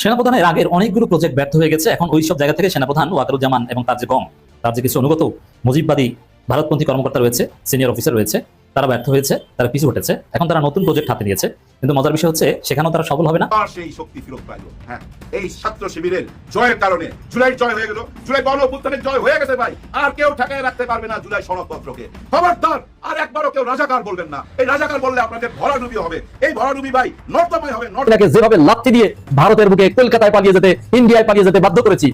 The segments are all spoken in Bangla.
সেনাপ্রধানের আগের অনেকগুলো প্রজেক্ট ব্যর্থ হয়ে গেছে। এখন ওই সব জায়গা থেকে সেনাপ্রধান ওয়াকারুজ্জামান এবং তার যে গম, তার যে কিছু অনুগত মুজিববাদী ভারতপন্থী কর্মকর্তা রয়েছে, সিনিয়র অফিসার রয়েছে, তারা ব্যর্থ হয়েছে, তারা পিছু হটেছে। এখন তারা নতুন প্রজেক্ট হাতে নিয়েছে, কিন্তু মজার বিষয় হচ্ছে সেখানেও তারা সফল হবে না। সেই শক্তি ফিরত পাইল। হ্যাঁ, এই ছাত্র শিবিরের জয়ের কারণে জুলাই জয় হয়ে গেল, জুলাই গণঅভ্যুত্থানের জয় হয়ে গেছে ভাই। আর কেউ ঠেকায় রাখতে পারবে না জুলাই সনদপত্রকে। খবরদার আর একবারও কেউ রাজাকার বলবেন না। এই রাজাকার বললে আপনাদের ভরাডুবি হবে। এই ভরাডুবি ভাই নর্দমায় হবে। নর্দমাকে যেভাবে লাথি দিয়ে ভারতের বুকে কলকাতায় পালিয়ে যেতে, ইন্ডিয়ায় পালিয়ে যেতে বাধ্য করেছি,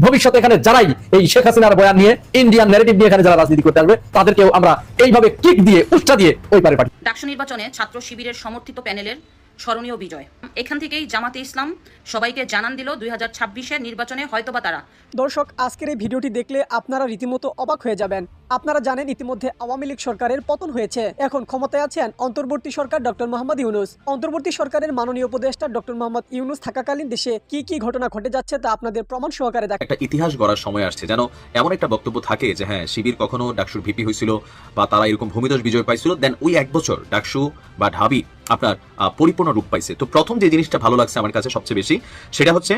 ভবিষ্যতে এখানে যারাই এই শেখ হাসিনার বয়ান নিয়ে, ইন্ডিয়ান ন্যারেটিভ নিয়ে এখানে যারা রাজনীতি করতে আসবে, তাদেরকেও আমরা এইভাবে কিক দিয়ে, উষ্টা দিয়ে ওই পারে পাঠাই। ডাকসু নির্বাচনে ছাত্র শিবিরের সমর্থিত প্যানেলের স্মরণীয় বিজয়। এখান থেকেই জামাতে ইসলাম সবাইকে জানান দিল 2026-এর নির্বাচনে হয়তোবা তারা। দর্শক, আজকের এই ভিডিওটি দেখলে আপনারা রীতিমতো অবাক হয়ে যাবেন। আপনারা জানেন ইতিমধ্যে আওয়ামী লীগ সরকারের পতন হয়েছে। এখন ক্ষমতায় আছেন অন্তর্বর্তী সরকার ডক্টর মোহাম্মদ ইউনূস। অন্তর্বর্তী সরকারের মাননীয় উপদেষ্টা ডক্টর মোহাম্মদ ইউনূস থাকাকালীন দেশে কি কি ঘটনা ঘটে যাচ্ছে তা আপনাদের প্রমাণ সহকারে দেখা। একটা ইতিহাস গড়ার সময় আসছে, যেন এমন একটা বক্তব্য থাকে যে হ্যাঁ, শিবির কখনো ডাকসুর ভিপি হয়েছিল বা তারা এরকম ভূমিদস্য বিজয় পাইছিল, দেন ওই এক বছর ডাকসু বা ঢাবি আপনার পরিপূর্ণ রূপ পাইছে। তো প্রথম যে জিনিসটা ভালো লাগছে আমার কাছে সবচেয়ে বেশি, সেটা হচ্ছে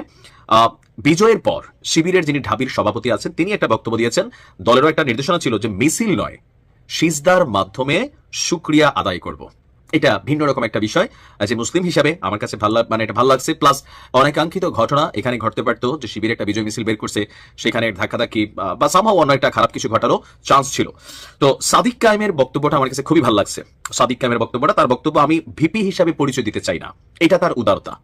বিজয়ের পর শিবিরের যিনি ঢাবির সভাপতি আছেন তিনি একটা বক্তব্য দিয়েছেন। দলেরও একটা নির্দেশনা ছিল যে মিছিল নয়, সিজদার মাধ্যমে শুকরিয়া আদায় করব। এটা ভিন্ন রকম একটা বিষয়, যে মুসলিম হিসাবে আমার কাছে এটা ভালো লাগছে। প্লাস অনেকাঙ্ক্ষিত ঘটনা এখানে ঘটতে পারতো, যে শিবির একটা বিজয় মিছিল বের করছে, সেখানে ধাক্কাধাক্কি বা সামহাও অন্য একটা খারাপ কিছু ঘটারও চান্স ছিল। তো সাদিক কায়েমের বক্তব্যটা আমার কাছে খুবই ভালো লাগছে। সাদিক কায়েমের বক্তব্যটা, তার বক্তব্য, আমি ভিপি হিসাবে পরিচয় দিতে চাই না, এটা তার উদারতা।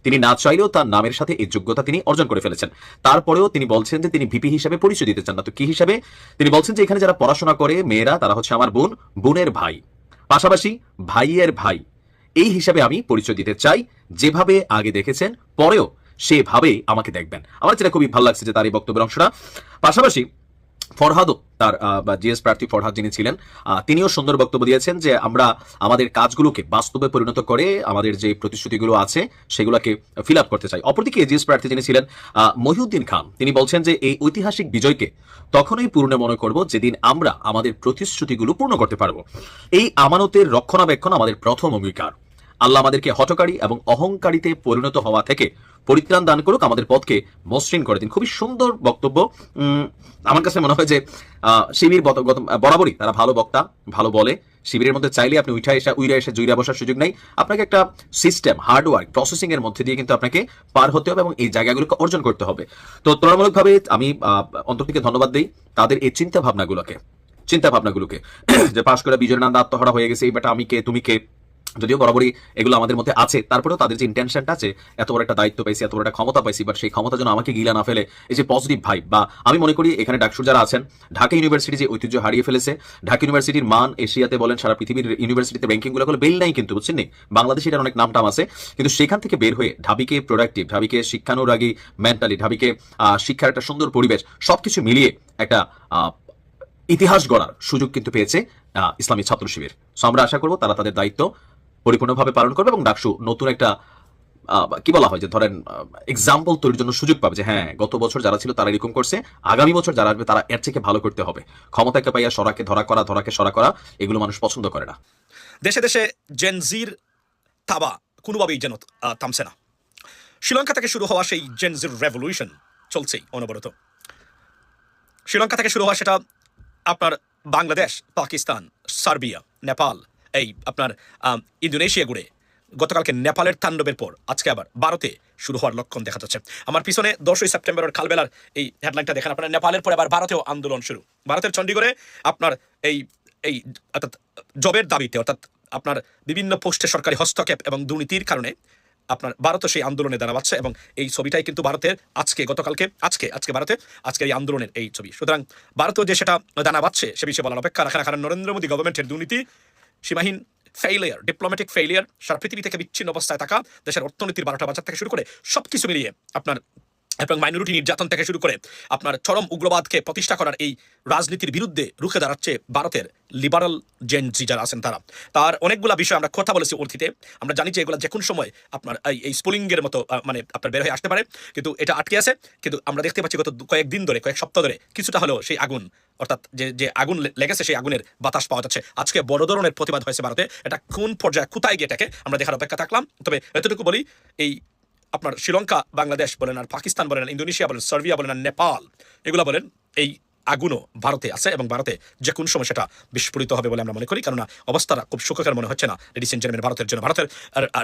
তিনি না চাইলেও তার নামের সাথে এই যোগ্যতা তিনি অর্জন করে ফেলেছেন। তারপরেও তিনি বলছেন যে তিনি ভিপি হিসাবে পরিচয় দিতে চান না। তো কি হিসাবে? তিনি বলছেন যে এখানে যারা পড়াশোনা করে মেয়েরা, তারা হচ্ছে আমার বোন, বোনের ভাই, পাশাপাশি ভাইয়ের ভাই, এই হিসাবে আমি পরিচয় দিতে চাই। যেভাবে আগে দেখেছেন পরেও সেভাবেই আমাকে দেখবেন। আমার যেটা খুবই ভালো লাগছে যে তার এই বক্তব্যের অংশটা। পাশাপাশি ফরহাদও, তার জিএস প্রার্থী ফরহাদ যিনি ছিলেন, তিনিও সুন্দর বক্তব্য দিয়েছেন যে আমরা আমাদের কাজগুলোকে বাস্তবে পরিণত করে আমাদের যে প্রতিশ্রুতিগুলো আছে সেগুলোকে ফিল আপ করতে চাই। অপরদিকে জিএস প্রার্থী যিনি ছিলেন মহিউদ্দিন খান, তিনি বলছেন যে এই ঐতিহাসিক বিজয়কে তখনই পূর্ণ মনে করব যেদিন আমরা আমাদের প্রতিশ্রুতিগুলো পূর্ণ করতে পারবো। এই আমানতের রক্ষণাবেক্ষণ আমাদের প্রথম অঙ্গীকার। আল্লাহ আমাদেরকে হঠকারী এবং অহংকারীতে পরিণত হওয়া থেকে পরিত্রাণ দান করুক, আমাদের পথকে মসৃণ করে দিন। খুবই সুন্দর বক্তব্য। আমার কাছে মনে হয় যে শিবির বরাবরই তারা ভালো বক্তা, ভালো বলে। শিবিরের মধ্যে চাইলে আপনি উইরা এসে জুইরা বসার সুযোগ নেই। আপনাকে একটা সিস্টেম, হার্ডওয়ার্ক, প্রসেসিং এর মধ্যে দিয়ে কিন্তু আপনাকে পার হতে হবে এবং এই জায়গাগুলোকে অর্জন করতে হবে। তো তুলনামূলকভাবে আমি অন্তর থেকে ধন্যবাদ দিই তাদের এই চিন্তা ভাবনাগুলোকে যে পাশ করে বিজয়ের নাম আত্মহারা হয়ে গেছে, এই বেটা আমি কে তুমি কে, যদিও বরাবরই এগুলো আমাদের মধ্যে আছে, তারপরেও তাদের যে ইন্টেনশনটা আছে, এত বড় একটা দায়িত্ব পাইছি, এত বড় একটা ক্ষমতা পাইছি, বাট সেই ক্ষমতা যেন আমাকে গিলা না ফেলে, এই যে পজিটিভ ভাইব। বা আমি মনে করি এখানে ডাকসুর যারা আছেন, ঢাকা ইউনিভার্সিটি যে ঐতিহ্য হারিয়ে ফেলেছে, ঢাকা ইউনিভার্সিটির মান এশিয়াতে বলেন, সারা পৃথিবীর ইউনিভার্সিটিতে র্যাঙ্কিংগুলো হলো বেল নাই, কিন্তু বুঝছেন নি, বাংলাদেশে এটার অনেক নামটাম আছে, কিন্তু সেখান থেকে বের হয়ে ঢাবিকে প্রোডাক্টিভ, ঢাবিকে শিক্ষানুরাগী মেন্টালি, ঢাবিকে শিক্ষার একটা সুন্দর পরিবেশ, সবকিছু মিলিয়ে একটা ইতিহাস গড়ার সুযোগ কিন্তু পেয়েছে ইসলামী ছাত্র শিবির। সো আমরা আশা করবো তারা তাদের দায়িত্ব পরিপূর্ণভাবে পালন করবে এবং ডাকসু নতুন একটা কি বলা হয় যে ধরেন এক্সাম্পল তৈরির জন্য সুযোগ পাবে, যে হ্যাঁ গত বছর যারা ছিল তারা এরকম করছে, আগামী বছর যারা আসবে তারা এর থেকে ভালো করতে হবে। ক্ষমতাকে পাইয়া সরাকে ধরা করা, ধরাকে সরা করা, এগুলো মানুষ পছন্দ করে না। দেশে দেশে জেনজির তাবা কোনোভাবেই যেন থামছে না। শ্রীলঙ্কা থেকে শুরু হওয়া সেই জেনজির রেভলিউশন চলছেই অনবরত। শ্রীলঙ্কা থেকে শুরু হওয়া সেটা আপনার বাংলাদেশ, পাকিস্তান, সার্বিয়া, নেপাল, এই আপনার ইন্দোনেশিয়া ঘুরে গতকালকে নেপালের তাণ্ডবের পর আজকে আবার ভারতে শুরু হওয়ার লক্ষণ দেখা যাচ্ছে। আমার পিছনে 10ই সেপ্টেম্বরের কালবেলার এই হেডলাইনটা দেখেন আপনার, নেপালের পরে আবার ভারতেও আন্দোলন শুরু। ভারতের চণ্ডীগড়ে আপনার এই অর্থাৎ জবের দাবিতে, অর্থাৎ আপনার বিভিন্ন পোস্টে সরকারি হস্তক্ষেপ এবং দুর্নীতির কারণে আপনার ভারতও সেই আন্দোলনে দাঁড়াচ্ছে এবং এই ছবিটাই কিন্তু ভারতের আজকে ভারতে আজকের এই আন্দোলনের এই ছবি। সুতরাং ভারতও যে সেটা দাঁড়াচ্ছে সে বিষয়ে বলার অপেক্ষা রাখে না, কারণ নরেন্দ্র মোদী গভর্নমেন্টের দুর্নীতি, সীমাহীন ফেইলিয়ার, ডিপ্লোম্যাটিক ফেইলিয়ার, সারা পৃথিবী থেকে বিচ্ছিন্ন অবস্থায় থাকা, দেশের অর্থনীতির 12টা বাজার থেকে শুরু করে সবকিছু মিলিয়ে আপনার এবং মাইনরিটি নির্যাতন থেকে শুরু করে আপনার চরম উগ্রবাদকে প্রতিষ্ঠা করার এই রাজনীতির বিরুদ্ধে রুখে দাঁড়াচ্ছে ভারতের লিবারাল জেনজি যারা আছেন তারা। তার অনেকগুলা বিষয় আমরা কথা বলেছি অর্থিতে। আমরা জানি যে এগুলো যে কোনো সময় আপনার এই স্পুলিংয়ের মতো মানে আপনার বের হয়ে আসতে পারে, কিন্তু এটা আটকে আছে। কিন্তু আমরা দেখতে পাচ্ছি গত কয়েক সপ্তাহ ধরে কিছুটা হলেও সেই আগুন, অর্থাৎ যে আগুন লেগেছে সেই আগুনের বাতাস পাওয়া যাচ্ছে। আজকে বড় ধরনের প্রতিবাদ হয়েছে ভারতে। এটা কোন পর্যায়ে কোথায় গিয়ে থাকে আমরা দেখার অপেক্ষা থাকলাম। তবে এতটুকু বলি, এই আপনার শ্রীলঙ্কা, বাংলাদেশ বলেন, আর পাকিস্তান বলেন, ইন্দোনেশিয়া বলেন, সার্বিয়া বলেন, আর নেপাল, এগুলা বলেন, এই আগুনও ভারতে আছে এবং ভারতে যে কোন সময় সেটা বিস্ফোরিত হবে বলে আমরা মনে করি। কেননা অবস্থাটা খুব সুখকর মনে হচ্ছে না লেডিস এন্ড জেন্টলম্যান ভারতের জন্য। ভারতের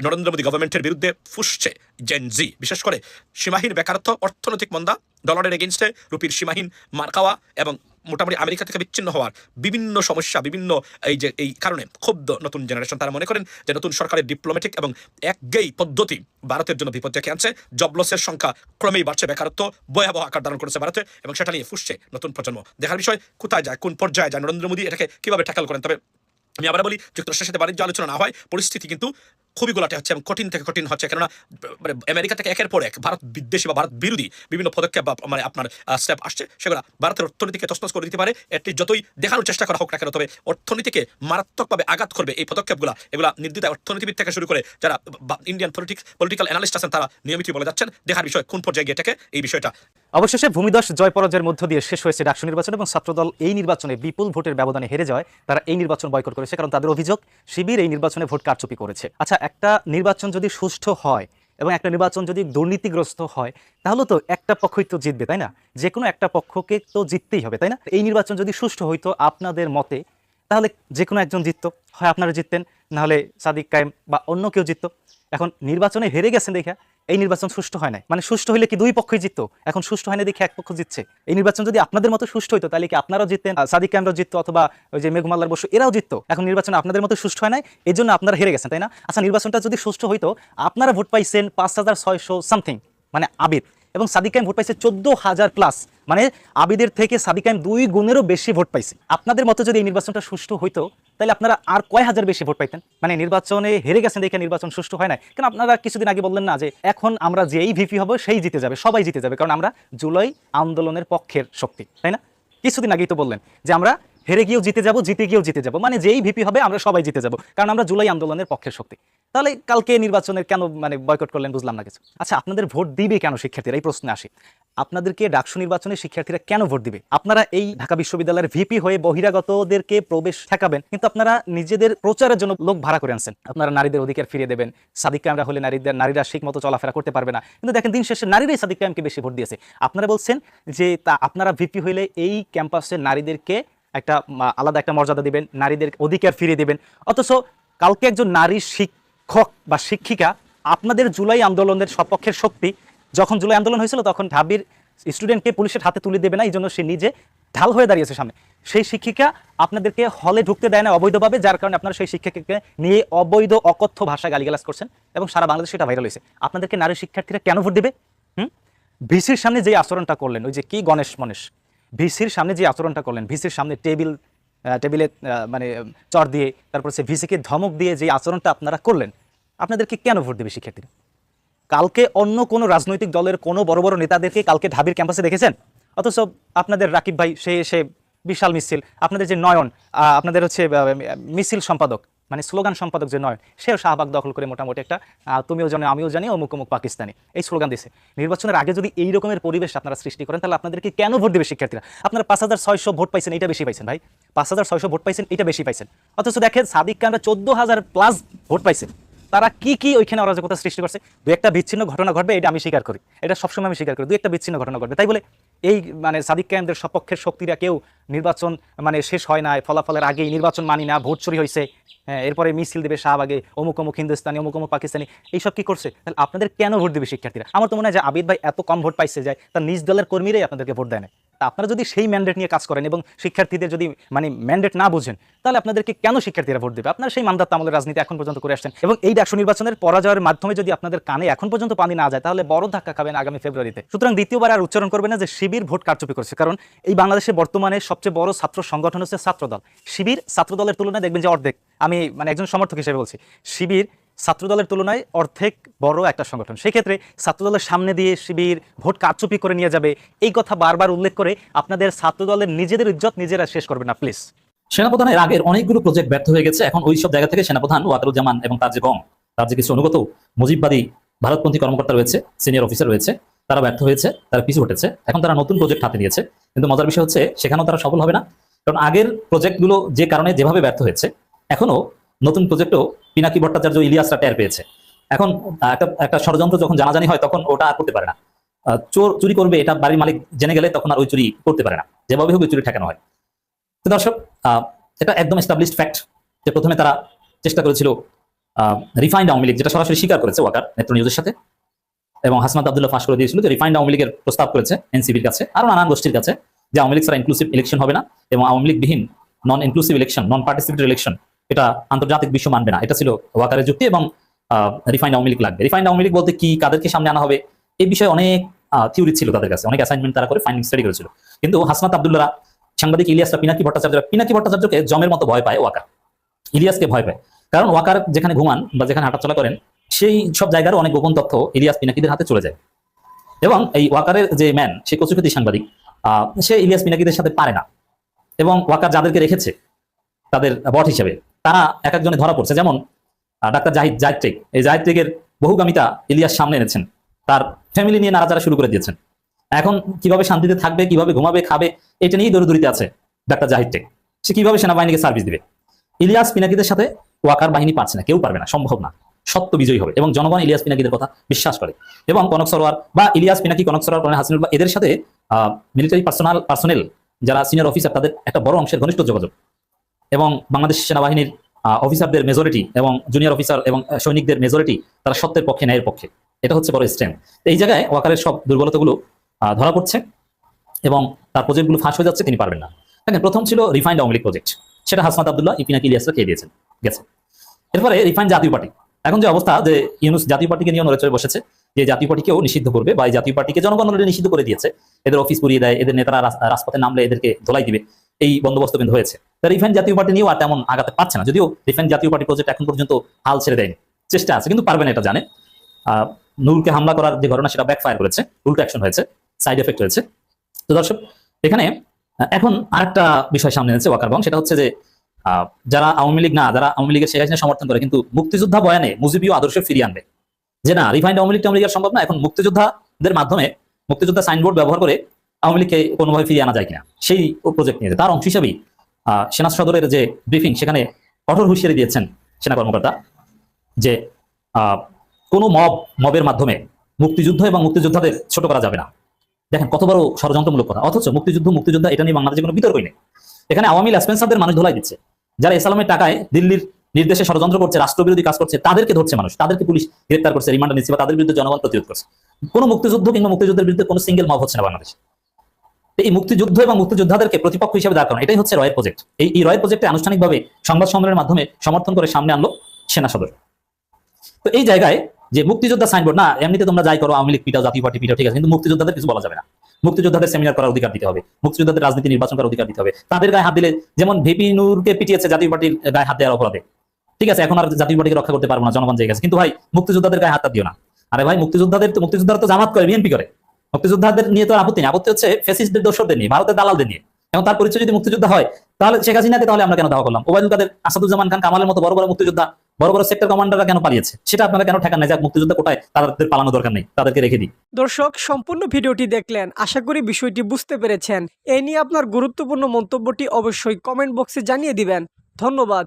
নরেন্দ্র মোদী গভর্নমেন্টের বিরুদ্ধে ফুসছে জেনজি, বিশেষ করে সীমাহীন বেকারত্ব, অর্থনৈতিক মন্দা, ডলারের এগেনস্টে রুপির সীমাহীন মার খাওয়া এবং মোটামুটি আমেরিকা থেকে বিচ্ছিন্ন হওয়ার বিভিন্ন সমস্যা, বিভিন্ন এই কারণে ক্ষুব্ধ নতুন জেনারেশন। তারা মনে করেন যে নতুন সরকারের ডিপ্লোম্যাটিক এবং একগেই পদ্ধতি ভারতের জন্য বিপদ ডেকে আনছে। জবলসের সংখ্যা ক্রমেই বাড়ছে, বেকারত্ব ভয়াবহ আকার ধারণ করেছে ভারতে, এবং সেটা নিয়ে ফুসছে নতুন প্রজন্ম। দেখার বিষয় কোথায় যায়, কোন পর্যায়ে যায় নরেন্দ্র মোদী, এটাকে কিভাবে ট্যাকল করেন। তবে আমি আবার বলি, যুক্তরাষ্ট্রের সাথে বাণিজ্য আলোচনা না হয় পরিস্থিতি কিন্তু খুবই গোলাটে হচ্ছে এবং কঠিন থেকে কঠিন হচ্ছে। কেননা আমেরিকা থেকে একের পর এক ভারত বিদ্বেষী বা ভারত বিরোধী বিভিন্ন পদক্ষেপ বা আপনার স্টেপ আসছে, সেগুলো ভারতের অর্থনীতিকে তছনছ করে দিতে পারে। এটি যতই দেখানোর চেষ্টা করা হোক না কেন, তবে অর্থনীতিকে মারাত্মকভাবে আঘাত করবে এই পদক্ষেপগুলো। এগুলা নির্দ্বিধায় অর্থনীতিবিদ থেকে শুরু করে যারা ইন্ডিয়ান পলিটিক্যাল অ্যানালিস্ট আছেন তারা নিয়মিতই বলে যাচ্ছেন। দেখার বিষয় কোন পর্যায়ে গিয়ে থাকে এই বিষয়টা। অবশেষে ভূমিধস জয় পরাজয়ের মধ্য দিয়ে শেষ হয়েছে ডাকসু নির্বাচন এবং ছাত্রদল এই নির্বাচনে বিপুল ভোটের ব্যবধানে হেরে যাওয়ায় তারা এই নির্বাচন বয়কট করেছে, কারণ তাদের অভিযোগ শিবির এই নির্বাচনে ভোট কারচুপি করেছে। আচ্ছা, একটা নির্বাচন যদি সুষ্ঠু হয় এবং একটা নির্বাচন যদি দুর্নীতিগ্রস্ত হয় তাহলে তো একটা পক্ষই তো জিতবে, তাই না? যে কোনো একটা পক্ষকে তো জিততেই হবে, তাই না? এই নির্বাচন যদি সুষ্ঠু হইতো আপনাদের মতে, তাহলে যে কোনো একজন জিততো, হয় আপনারা জিততেন, নাহলে সাদিক কায়েম বা অন্য কেউ জিততো। এখন নির্বাচনে হেরে গেছেন দেখা এই নির্বাচন সুষ্ঠু হয় নাই, মানে সুষ্ঠু হইলে কি দুই পক্ষই জিততো? এখন সুষ্ঠু হয় না দেখে এক পক্ষ জিতছে। এই নির্বাচন যদি আপনাদের মতো সুষ্ঠু হইতো তাহলে কি আপনারাও জিততেন, সাদিক কায়েমরাও জিততো, অথবা ওই যে মেঘমাল্লার বসু এরাও জিততো। এখন নির্বাচন আপনাদের মতো সুষ্ঠু হয় নাই, এই জন্য আপনারা হেরে গেছেন, তাই না? আচ্ছা, নির্বাচনটা যদি সুষ্ঠু হইতো, আপনারা ভোট পাইছেন 5,600 সামথিং, মানে আবিদ, এবং সাদিক কায়েম ভোট পাইছে 14,000 প্লাস, মানে আবিদের থেকে সাদিক কায়েম 2 গুণেরও বেশি ভোট পাইছে। আপনাদের মতো যদি এই নির্বাচনটা সুষ্ঠু হইতো তাহলে আপনারা আর কয় হাজার বেশি ভোট পাইতেন? মানে নির্বাচনে হেরে গেছেন দেখে নির্বাচন সুষ্ঠু হয় না। কেন আপনারা কিছুদিন আগে বললেন না যে এখন আমরা যেই ভিপি হব সেই জিতে যাবে, সবাই জিতে যাবে, কারণ আমরা জুলাই আন্দোলনের পক্ষের শক্তি, তাই না? কিছুদিন আগেই তো বললেন যে আমরা হেরে গিয়েও জিতে যাব, জিতে গিয়েও জিতে যাব, মানে যেই ভিপি হবে আমরা সবাই জিতে যাব, কারণ আমরা জুলাই আন্দোলনের পক্ষের শক্তি। তাহলে কালকে নির্বাচনের কেন মানে বয়কট করলেন বুঝলাম না কিছু। আচ্ছা, আপনাদের ভোট দিবে কেন শিক্ষার্থীরা, এই প্রশ্নে আসি। আপনাদেরকে ডাকসু নির্বাচনে শিক্ষার্থীরা কেন ভোট দিবে? আপনারা এই ঢাকা বিশ্ববিদ্যালয়ের ভিপি হয়ে বহিরাগতদেরকে প্রবেশ ঠেকাবেন, কিন্তু আপনারা নিজেদের প্রচারের জন্য লোক ভাড়া করে আনছেন। আপনারা নারীদের অধিকার ফিরিয়ে দেবেন, সাদিক কায়েমরা হলে নারীরা ঠিক মতো চলাফেরা করতে পারবে না, কিন্তু দেখেন দিন শেষে নারীরাই সাদিক কায়েমকে বেশি ভোট দিয়েছে। আপনারা বলছেন যে আপনারা ভিপি হইলে এই ক্যাম্পাসের নারীদেরকে একটা আলাদা একটা মর্যাদা দিবেন, নারীদের অধিকার ফিরিয়ে দিবেন, অথচ কালকে একজন নারী শিক্ষক বা শিক্ষিকা আপনাদের জুলাই আন্দোলনের সপক্ষের শক্তি, যখন জুলাই আন্দোলন হয়েছিল তখন ঢাবির স্টুডেন্টকে পুলিশের হাতে তুলে দেবে না, এই জন্য সে নিজে ঢাল হয়ে দাঁড়িয়েছে সামনে। সেই শিক্ষিকা আপনাদেরকে হলে ঢুকতে দেয় না অবৈধভাবে, যার কারণে আপনারা সেই শিক্ষাকে নিয়ে অবৈধ অকথ্য ভাষায় গালিগালাজ করছেন এবং সারা বাংলাদেশে এটা ভাইরাল হয়েছে। আপনাদেরকে নারী শিক্ষার্থীরা কেন ভোট দেবে? ভিসির সামনে যে আচরণটা করলেন, ওই যে কি গণেশ মনেশ, ভিসির সামনে যে আচরণটা করলেন, ভিসির সামনে টেবিলে মানে চর দিয়ে, তারপর সে ভিসিকে ধমক দিয়ে যে আচরণটা আপনারা করলেন, আপনাদেরকে কেন ভোট দেবে শিক্ষার্থীরা? কালকে অন্য কোনো রাজনৈতিক দলের কোনো বড় বড় নেতাদেরকে কালকে ঢাবির ক্যাম্পাসে দেখেছেন, অথচ আপনাদের রাকিব ভাই সে বিশাল মিছিল, আপনাদের যে নয়ন আপনাদের হচ্ছে মিছিল সম্পাদক মানে স্লোগান সম্পাদক যে নয়ন, সেও শাহবাগ দখল করে মোটামুটি একটা তুমিও জানো আমিও জানি অমুক অমুক পাকিস্তানি এই স্লোগান দিছে। নির্বাচনের আগে যদি এই রকমের পরিবেশ আপনারা সৃষ্টি করেন তাহলে আপনাদেরকে কেন ভোট দেবে শিক্ষার্থীরা? আপনারা 5,600 ভোট পাইছেন, এটা বেশি পাইছেন ভাই, 5,600 ভোট পাইছেন, এটা বেশি পাইছেন, অথচ দেখেন সাদিক কায়েমরা 14,000 প্লাস ভোট পাইছেন। তারা কি ওইখানে অরাজকতা সৃষ্টি করছে? দু একটা বিচ্ছিন্ন ঘটনা ঘটবে, এটা আমি স্বীকার করি, এটা সবসময় আমি স্বীকার করি, দু একটা বিচ্ছিন্ন ঘটনা ঘটবে, তাই বলে এই মানে সাদিক কায়েমদের সপক্ষের শক্তিরা কেউ নির্বাচন মানে শেষ হয় না, ফলাফলের আগেই নির্বাচন মানি না, ভোট চুরি হয়েছে, এরপরে মিছিল দেবে শাহবাগে, অমুক অমুক হিন্দুস্তানি, অমুক অমুক পাকিস্তানি, এইসব কি করছে? তাহলে আপনাদের কেন ভোট দেবে শিক্ষার্থীরা? আমার তো মনে হয় যে আবিদ ভাই এত কম ভোট পাইছে যায় তার নিজ দলের কর্মীরাই আপনাদেরকে ভোট দেয় না। তা আপনারা যদি সেই ম্যান্ডেট নিয়ে কাজ করেন এবং শিক্ষার্থীদের যদি মানে ম্যান্ডেট না বুঝেন তাহলে আপনাদেরকে কেন শিক্ষার্থীরা ভোট দেবে? আপনারা সেই মানদাত্তা আমলের রাজনীতি এখন পর্যন্ত করে আসছেন এবং এই ডাকসু নির্বাচনের পরাজয়ের মাধ্যমে যদি আপনাদের কানে এখন পর্যন্ত পানি না যায় তাহলে বড় ধাক্কা খাবেন আগামী ফেব্রুয়ারিতে। সুতরাং দ্বিতীয়বার আর উচ্চারণ করবে না যে শিবির ভোট কারচুপি করছে, কারণ এই বাংলাদেশে বর্তমানে সবচেয়ে বড় ছাত্র সংগঠন হচ্ছে ছাত্রদল। শিবির ছাত্রদলের তুলনায় দেখবেন যে অর্ধেক, আমি মানে একজন সমর্থক হিসেবে বলছি, শিবির ছাত্রদলের তুলনায় অর্ধেক বড় একটা সংগঠন। সেক্ষেত্রে ছাত্রদলের সামনে দিয়ে শিবির ভোট কারচুপি করে নিয়ে যাবে এই কথা বারবার উল্লেখ করে আপনাদের ছাত্রদলের নিজেদের ইজ্জত নিজেরা শেষ করবে না প্লিজ। সেনাপ্রধানের আগের অনেকগুলো প্রজেক্ট ব্যর্থ হয়ে গেছে, এখন ওই সব জায়গা থেকে সেনাপ্রধান ওয়াকারুজ্জামান এবং তার যে গং, তার যে কিছু অনুগত মুজিববাদী ভারতপন্থী কর্মকর্তা রয়েছে, সিনিয়র অফিসার রয়েছে, তারা ব্যর্থ হয়েছে, তারা পিছু হটেছে, এখন তারা নতুন প্রজেক্ট হাতে নিয়েছে। কিন্তু মজার বিষয় হচ্ছে সেখানেও তারা সফল হবে না, কারণ আগের প্রজেক্টগুলো যে কারণে যেভাবে ব্যর্থ হয়েছে এখনো নতুন প্রজেক্টও পিনাকি ভট্টাচার্য ইলিয়াসরা টের পেয়েছে। এখন একটা ষড়যন্ত্র যখন জানাজানি হয় তখন ওটা আর করতে পারে না। চোর চুরি করবে এটা বাড়ির মালিক জেনে গেলে তখন আর ওই চুরি করতে পারে না, যেভাবে হোক ওই চুরি ঠেকানো হয়। তো দর্শক, এটা একদম এস্টাবলিশড ফ্যাক্ট যে প্রথমে তারা চেষ্টা করেছিল রিফাইন্ড আওয়ামী লীগ, যেটা সরাসরি স্বীকার করেছে ওয়াকার নেত্র নিউজের সাথে, এবং হাসনাত আব্দুল্লাহ ফাঁস করে দিয়েছিল যে রিফাইন্ড আওয়ামী লীগের প্রস্তাব করেছে এনসিপির কাছে, আরো নানান গোষ্ঠীর কাছে, যে আওয়ামী লীগ ছাড়া ইনক্লুসিভ ইলেকশন হবে না এবং আওয়ামী লীগ বিহীন নন ইনক্লুসিভ ইলেকশন, নন পার্টিসিপেটরি ইলেকশন এটা আন্তর্জাতিক বিশ্ব মানবে না। এটা ছিল ওয়াকারের যুক্তি। এবং রিফাইন্ড আওয়ামী লীগ লাগবে। রিফাইন্ড আওয়ামী লীগ বলতে কি, কাদেরকে সামনে আনা হবে, এই বিষয়ে অনেক থিওরি ছিল তাদের কাছে, অনেক অ্যাসাইনমেন্ট তারা করে ফাইন্ডিং স্টাডি করেছিল। কিন্তু হাসনাত আব্দুল্লাহ, সাংবাদিক ইলিয়াসরা, পিনাকি ভট্টাচার্যকে জমের মতো ভয় পায় ওয়াকার, ইলিয়াসকে ভয় পায়। কারণ ওয়াকার যেখানে ঘুমান বা যেখানে হাঁটাচলা করেন সেই সব জায়গার অনেক গোপন তথ্য ইলিয়াস পিনাকিদের হাতে চলে যায়। এবং এই ওয়াকারের যে ম্যান, সে কচুকতি সাংবাদিক, সে ইলিয়াস পিনাকিদের সাথে পারে না। এবং ওয়াকার যাদেরকে রেখেছে তাদের বট হিসেবে, তারা এক একজনে ধরা পড়ছে। যেমন ডাক্তার জাহিদ টেক, এই জাহিদ টেকের বহুগামিতা ইলিয়াস সামনে এনেছেন, তার ফ্যামিলি নিয়ে নাড়াচাড়া শুরু করে দিয়েছেন। এখন কিভাবে শান্তিতে থাকবে, কিভাবে ঘুমাবে, খাবে, এটা নিয়েই দৌড়দৌড়িতে আছে ডাক্তার জাহিদ টেক। সে কিভাবে সেনাবাহিনীকে সার্ভিস দিবে। ইলিয়াস পিনাকিদের সাথে ওয়াকার বাহিনী পারছে না, কেউ পারবে না, সম্ভব না। সত্য বিজয়ী হবে এবং জনগণ ইলিয়াস পিনাকিদের কথা বিশ্বাস করে। এবং কনক সরোয়ার বা ইলিয়াস পিনাকি, কনক সরোয়ার, কর্নেল হাসিনুল বা এদের সাথে মিলিটারি পার্সোনেল যারা সিনিয়র অফিসার, তাদের একটা বড় অংশের ঘনিষ্ঠ যোগাযোগ। এবং বাংলাদেশ সেনাবাহিনীর অফিসারদের মেজরিটি এবং জুনিয়র অফিসার এবং সৈনিকদের মেজরিটি তারা সত্যের পক্ষে, ন্যায়ের পক্ষে। এটা হচ্ছে বড় স্ট্রেংথ। এই জায়গায় ওয়াকারের সব দুর্বলতাগুলো ধরা পড়ছে এবং তার প্রজেক্টগুলো ফাঁস হয়ে যাচ্ছে, তিনি পারবেন না। দেখেন, প্রথম ছিল রিফাইন্ড আওয়ামী লীগ প্রজেক্ট, সেটা হাসনাত আব্দুল্লাহ, পিনাকি, ইলিয়াসরা খেয়ে দিয়েছেন, গেছে। এরপরে রিফাইন্ড জাতীয় পার্টি। এখন যে অবস্থা, যে ইউনূস জাতীয় পার্টিকে নিয়ে নড়ে চড়ে বসেছে, যে জাতীয় পার্টিকেও নিষিদ্ধ করবে বা এই জাতীয় পার্টিকে জনগণ অলরেডি নিষিদ্ধ করে দিয়েছে, এদের অফিস পুড়িয়ে দেয়, এদের নেতারা রাজপথে নামলে এদেরকে ধোলাই দিবে, এই বন্দোবস্ত কিন্তু হয়েছে। তার রিফাইন্ড জাতীয় পার্টি নিয়েও আর তেমন আগাতে পারছে না, যদিও রিফাইন্ড জাতীয় পার্টি প্রজেক্ট এখন পর্যন্ত হাল ছেড়ে দেয়নি, চেষ্টা আছে, কিন্তু পারবে না, এটা জানে। নূরকে হামলা করার যে ঘটনা, সেটা ব্যাকফায়ার করেছে, উল্টো অ্যাকশন হয়েছে, সাইড এফেক্ট হয়েছে। তো দর্শক, এখানে এখন আরেকটা বিষয় সামনে এনেছে ওয়াকার বং, সেটা হচ্ছে যে যারা আওয়ামী লীগ না, যারা আওয়ামী লীগের শেখ হাসিনা সমর্থন করে কিন্তু মুক্তিযোদ্ধা বয়ানে মুজিবীয় আদর্শ ফিরিয়ে আনবে, যে না, রিফাইন্ড আওয়ামী লীগ আর সম্ভব না, এখন মুক্তিযোদ্ধাদের মাধ্যমে, মুক্তিযোদ্ধা সাইনবোর্ড ব্যবহার করে আওয়ামী লীগকে কোনোভাবে ফিরিয়ে আনা যায় কিনা, সেই প্রজেক্ট নিয়েছে। তার অংশ হিসেবেই সেনা সদরের যে ব্রিফিং, সেখানে কঠোর হুঁশিয়ারি দিয়েছেন সেনা কর্মকর্তা যে কোনো মবের মাধ্যমে মুক্তিযুদ্ধ এবং মুক্তিযোদ্ধাদের ছোট করা যাবে না। দেখেন কত বড় ষড়যন্ত্রমূলক কথা। অথচ মুক্তিযোদ্ধা এটা নিয়ে বাংলাদেশে কোনো বিতর্কই নেই। এখানে আওয়ামী লেসপেন্সারদের মানুষ ধোলাই দিচ্ছে, যারা ইসলামের টাকায় দিল্লির নির্দেশে ষড়যন্ত্র করছে, রাষ্ট্রবিরোধী কাজ করছে, তাদেরকে ধরছে মানুষ, তাদেরকে পুলিশ গ্রেপ্তার করছে, রিমান্ডে নিচ্ছে, বা তাদের বিরুদ্ধে জনগণ প্রতিরোধ করছে। কোনো মুক্তিযুদ্ধ কিংবা মুক্তিযুদ্ধের বিরুদ্ধে কোনো সিঙ্গেল মব হচ্ছে না বাংলাদেশে। এই মুক্তিযুদ্ধ এবং মুক্তিযোদ্ধাদেরকে প্রতিপক্ষ হিসেবে দাঁড় করানো, এটাই হচ্ছে রয়ের প্রজেক্ট। এই রয়ের প্রজেক্টে আনুষ্ঠানিকভাবে সংবাদ সম্মেলনের মাধ্যমে সমর্থন করে সামনে আনলো সেনা সদর। তো এই জায়গায় যে মুক্তিযোদ্ধা সাইনবোর্ড, না এমনিতে তোমরা যাই করো, আওয়ামী লীগ পিটাও, জাতীয় পার্টি পিটাও, ঠিক আছে, কিন্তু মুক্তিযোদ্ধাদের কিছু বলা যাবে না। মুক্তিযোদ্ধাদের সেমিনার করার অধিকার দিতে হবে, মুক্তিযোদ্ধাদের রাজনীতি নির্বাচন করার অধিকার দিতে হবে। তাদের গায়ে হাত দিলে, যেমন ভিপি নূরকে পিটিয়েছে জাতীয় পার্টির গায়ে হাত দেওয়ার অপরাধে, ঠিক আছে, এখন আর জাতীয় পার্টিকে রক্ষা করতে পারবো না, জনগণ জেগে গেছে, কিন্তু ভাই মুক্তিযোদ্ধাদের গায়ে হাতটা দিও না। আরে ভাই, মুক্তিযোদ্ধারা তো জামাত করে, বিএনপি করে, মুক্তিযোদ্ধাদের নিয়ে তো আপত্তি নেই। আপত্তি হচ্ছে ফ্যাসিস্টদের দোসরদের নিয়ে, ভারতের দালালদের নিয়ে। এখন তার পরিচয় যদি মুক্তিযোদ্ধা হয়, তাহলে শেখ হাসিনাকে তাহলে আমরা কেন দাওয়া করলাম? ওবায়দুল কাদের, আসাদুজ্জামান খান কামালের মতো বড় বড় মুক্তিযোদ্ধা, বড় বড় সেক্টর কমান্ডাররা কেন পালিয়েছে? সেটা আপনারা কেন ঠেকান না? যাক, মুক্তিযোদ্ধা কোটায়, তাদের পালানো দরকার নেই, তাদেরকে রেখে দিই। দর্শক, সম্পূর্ণ ভিডিওটি দেখলেন, আশা করি বিষয়টি বুঝতে পেরেছেন। এই নিয়ে আপনার গুরুত্বপূর্ণ মন্তব্যটি অবশ্যই কমেন্ট বক্সে জানিয়ে দিবেন। ধন্যবাদ।